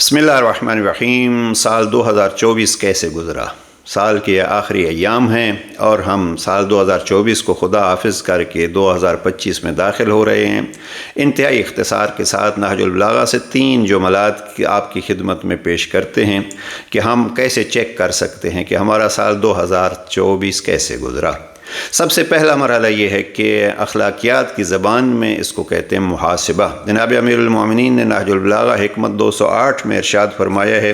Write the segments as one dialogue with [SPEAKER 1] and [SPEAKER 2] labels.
[SPEAKER 1] بسم اللہ الرحمن الرحیم۔ سال 2024 کیسے گزرا؟ سال کے آخری ایام ہیں اور ہم سال 2024 کو خدا حافظ کر کے 2025 میں داخل ہو رہے ہیں۔ انتہائی اختصار کے ساتھ نہج البلاغہ سے 3 جملات آپ کی خدمت میں پیش کرتے ہیں کہ ہم کیسے چیک کر سکتے ہیں کہ ہمارا سال 2024 کیسے گزرا۔ سب سے پہلا مرحلہ یہ ہے کہ اخلاقیات کی زبان میں اس کو کہتے ہیں محاسبہ۔ جناب امیر المومنین نے نہج البلاغہ حکمت 208 میں ارشاد فرمایا ہے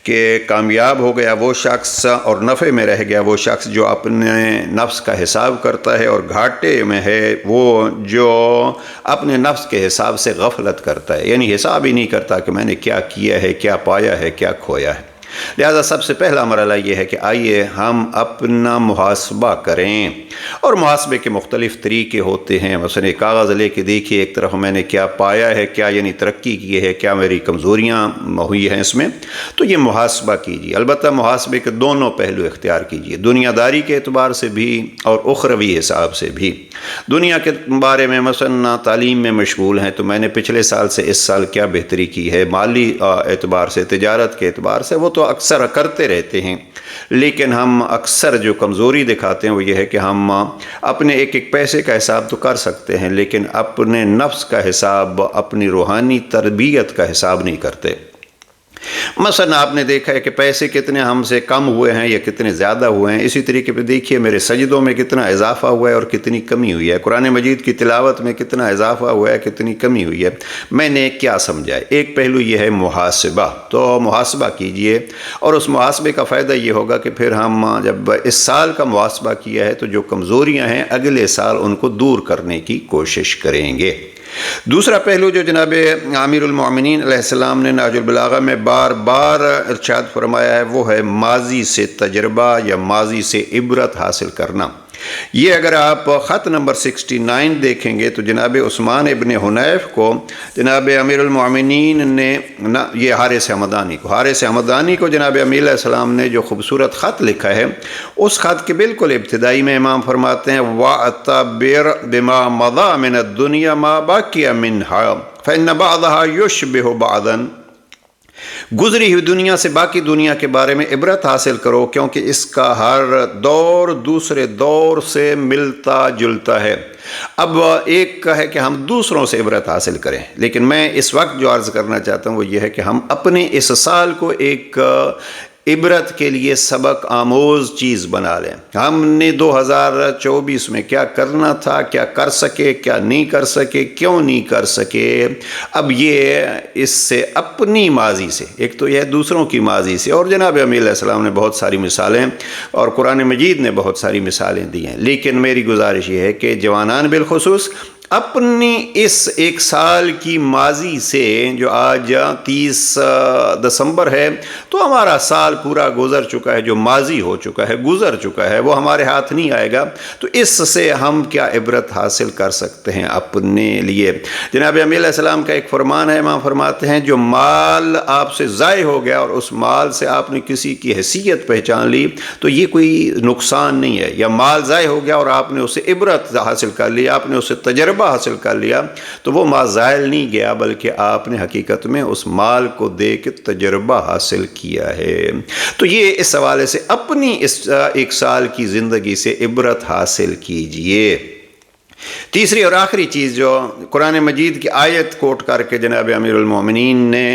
[SPEAKER 1] کہ کامیاب ہو گیا وہ شخص اور نفع میں رہ گیا وہ شخص جو اپنے نفس کا حساب کرتا ہے، اور گھاٹے میں ہے وہ جو اپنے نفس کے حساب سے غفلت کرتا ہے، یعنی حساب ہی نہیں کرتا کہ میں نے کیا کیا ہے، کیا پایا ہے، کیا کھویا ہے۔ لہذا سب سے پہلا مرحلہ یہ ہے کہ آئیے ہم اپنا محاسبہ کریں، اور محاسبے کے مختلف طریقے ہوتے ہیں۔ مثلا ایک کاغذ لے کے دیکھیے، ایک طرف میں نے کیا پایا ہے، کیا یعنی ترقی کی ہے، کیا میری کمزوریاں ہوئی ہیں اس میں، تو یہ محاسبہ کیجیے۔ البتہ محاسبے کے دونوں پہلو اختیار کیجیے، دنیا داری کے اعتبار سے بھی اور اخروی حساب سے بھی۔ دنیا کے بارے میں مثلا تعلیم میں مشغول ہیں تو میں نے پچھلے سال سے اس سال کیا بہتری کی ہے، مالی اعتبار سے، تجارت کے اعتبار سے، وہ تو اکثر کرتے رہتے ہیں، لیکن ہم اکثر جو کمزوری دکھاتے ہیں وہ یہ ہے کہ ہم اپنے ایک ایک پیسے کا حساب تو کر سکتے ہیں، لیکن اپنے نفس کا حساب، اپنی روحانی تربیت کا حساب نہیں کرتے۔ مثلا آپ نے دیکھا ہے کہ پیسے کتنے ہم سے کم ہوئے ہیں یا کتنے زیادہ ہوئے ہیں، اسی طریقے پہ دیکھیے میرے سجدوں میں کتنا اضافہ ہوا ہے اور کتنی کمی ہوئی ہے، قرآن مجید کی تلاوت میں کتنا اضافہ ہوا ہے، کتنی کمی ہوئی ہے، میں نے کیا سمجھا ہے۔ ایک پہلو یہ ہے محاسبہ، تو محاسبہ کیجئے، اور اس محاسبے کا فائدہ یہ ہوگا کہ پھر ہم جب اس سال کا محاسبہ کیا ہے تو جو کمزوریاں ہیں اگلے سال ان کو دور کرنے کی کوشش کریں گے۔ دوسرا پہلو جو جناب امیر المومنین علیہ السلام نے نہج البلاغہ میں بار بار ارشاد فرمایا ہے وہ ہے ماضی سے تجربہ یا ماضی سے عبرت حاصل کرنا۔ یہ اگر آپ خط نمبر 69 دیکھیں گے تو جناب عثمان ابن حنیف کو جناب امیر المومنین نے یہ حارث حمدانی کو جناب امیر علیہ السلام نے جو خوبصورت خط لکھا ہے، اس خط کے بالکل ابتدائی میں امام فرماتے ہیں وَأَتَبِرْ بِمَا مَضَى مِنَ الدُّنْيَا مَا بَقِيَ مِنْهَا فَإِنَّ بَعْضَهَا يُشْبِهُ بَعْضًا۔ گزری ہوئی دنیا سے باقی دنیا کے بارے میں عبرت حاصل کرو، کیونکہ اس کا ہر دور دوسرے دور سے ملتا جلتا ہے۔ اب ایک کا ہے کہ ہم دوسروں سے عبرت حاصل کریں، لیکن میں اس وقت جو عرض کرنا چاہتا ہوں وہ یہ ہے کہ ہم اپنے اس سال کو ایک عبرت کے لیے سبق آموز چیز بنا لیں۔ ہم نے 2024 میں کیا کرنا تھا، کیا کر سکے، کیا نہیں کر سکے، کیوں نہیں کر سکے۔ اب یہ اس سے اپنی ماضی سے، ایک تو یہ دوسروں کی ماضی سے، اور جناب امیر علیہ السلام نے بہت ساری مثالیں اور قرآن مجید نے بہت ساری مثالیں دی ہیں، لیکن میری گزارش یہ ہے کہ جوانان بالخصوص اپنی اس ایک سال کی ماضی سے، جو آج 30 دسمبر ہے تو ہمارا سال پورا گزر چکا ہے، جو ماضی ہو چکا ہے، گزر چکا ہے، وہ ہمارے ہاتھ نہیں آئے گا، تو اس سے ہم کیا عبرت حاصل کر سکتے ہیں اپنے لیے۔ جناب امیر علیہ السلام کا ایک فرمان ہے، امام فرماتے ہیں جو مال آپ سے ضائع ہو گیا اور اس مال سے آپ نے کسی کی حیثیت پہچان لی تو یہ کوئی نقصان نہیں ہے، یا مال ضائع ہو گیا اور آپ نے اسے عبرت حاصل کر لی، آپ نے اسے تجربہ حاصل کر لیا، تو وہ مال ضائع نہیں گیا بلکہ آپ نے حقیقت میں اس مال کو دے کے تجربہ حاصل کیا ہے۔ تو یہ اس حوالے سے اپنی اس ایک سال کی زندگی سے عبرت حاصل کیجئے۔ تیسری اور آخری چیز جو قرآن مجید کی آیت کوٹ کر کے جناب امیر المومنین نے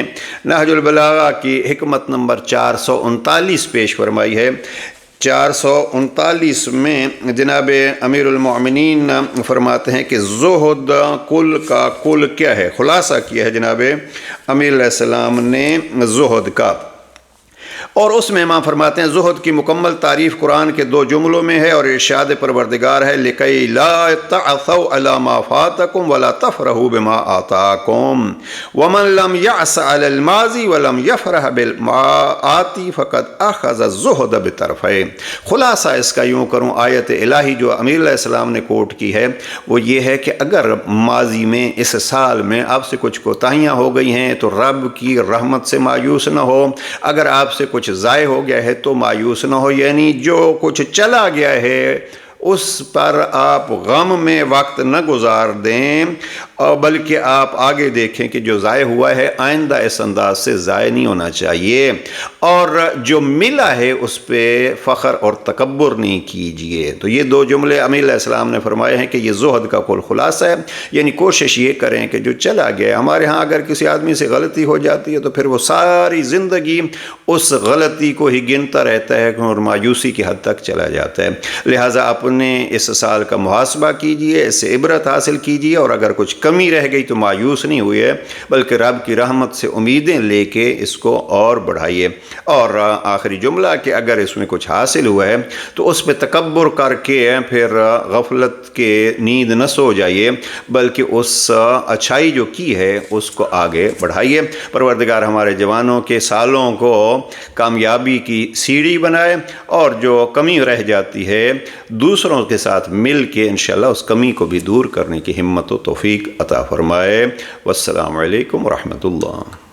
[SPEAKER 1] نہج البلاغہ کی حکمت نمبر 439 پیش فرمائی ہے۔ 439 میں جناب امیر المومنین فرماتے ہیں کہ زہد کل کا کل کیا ہے، خلاصہ کیا ہے جناب امیر علیہ السلام نے زہد کا، اور اس میں امام فرماتے ہیں زہد کی مکمل تعریف قرآن کے 2 جملوں میں ہے، اور ارشاد پروردگار ہے لِكَيْ لَا تَعْثَوْا عَلَى مَا فَاتَكُمْ وَلَا تَفْرَحُوا بِمَا آتَاكُمْ وَمَنْ لَمْ يَعْسَ عَلَى الْمَاضِي وَلَمْ يَفْرَحْ بِالْمَآتِ فَقَدْ أَخَذَ الزُّهْدَ بِطَرْفَيْنِ۔ خلاصہ اس کا یوں کروں، آیت الہی جو امیر علیہ السلام نے کوٹ کی ہے وہ یہ ہے کہ اگر ماضی میں اس سال میں آپ سے کچھ کوتاہیاں ہو گئی ہیں تو رب کی رحمت سے مایوس نہ ہو، اگر آپ سے کچھ ضائع ہو گیا ہے تو مایوس نہ ہو، یعنی جو کچھ چلا گیا ہے اس پر آپ غم میں وقت نہ گزار دیں، اور بلکہ آپ آگے دیکھیں کہ جو ضائع ہوا ہے آئندہ اس انداز سے ضائع نہیں ہونا چاہیے، اور جو ملا ہے اس پہ فخر اور تکبر نہیں کیجئے۔ تو یہ دو جملے امیر علیہ السلام نے فرمائے ہیں کہ یہ زہد کا کل خلاصہ ہے، یعنی کوشش یہ کریں کہ جو چلا گیا، ہمارے ہاں اگر کسی آدمی سے غلطی ہو جاتی ہے تو پھر وہ ساری زندگی اس غلطی کو ہی گنتا رہتا ہے اور مایوسی کی حد تک چلا جاتا ہے۔ لہٰذا اپنے اس سال کا محاسبہ کیجئے، اس سے عبرت حاصل کیجئے، اور اگر کچھ کمی رہ گئی تو مایوس نہیں ہوئے بلکہ رب کی رحمت سے امیدیں لے کے اس کو اور بڑھائیے۔ اور آخری جملہ کہ اگر اس میں کچھ حاصل ہوا ہے تو اس پہ تکبر کر کے پھر غفلت کے نیند نہ سو جائیے، بلکہ اس اچھائی جو کی ہے اس کو آگے بڑھائیے۔ پروردگار ہمارے جوانوں کے سالوں کو کامیابی کی سیڑھی بنائے، اور جو کمی رہ جاتی ہے دوسروں کے ساتھ مل کے انشاءاللہ اس کمی کو بھی دور کرنے کی ہمت و توفیق عطا فرمائے۔ والسلام علیکم ورحمۃ اللہ۔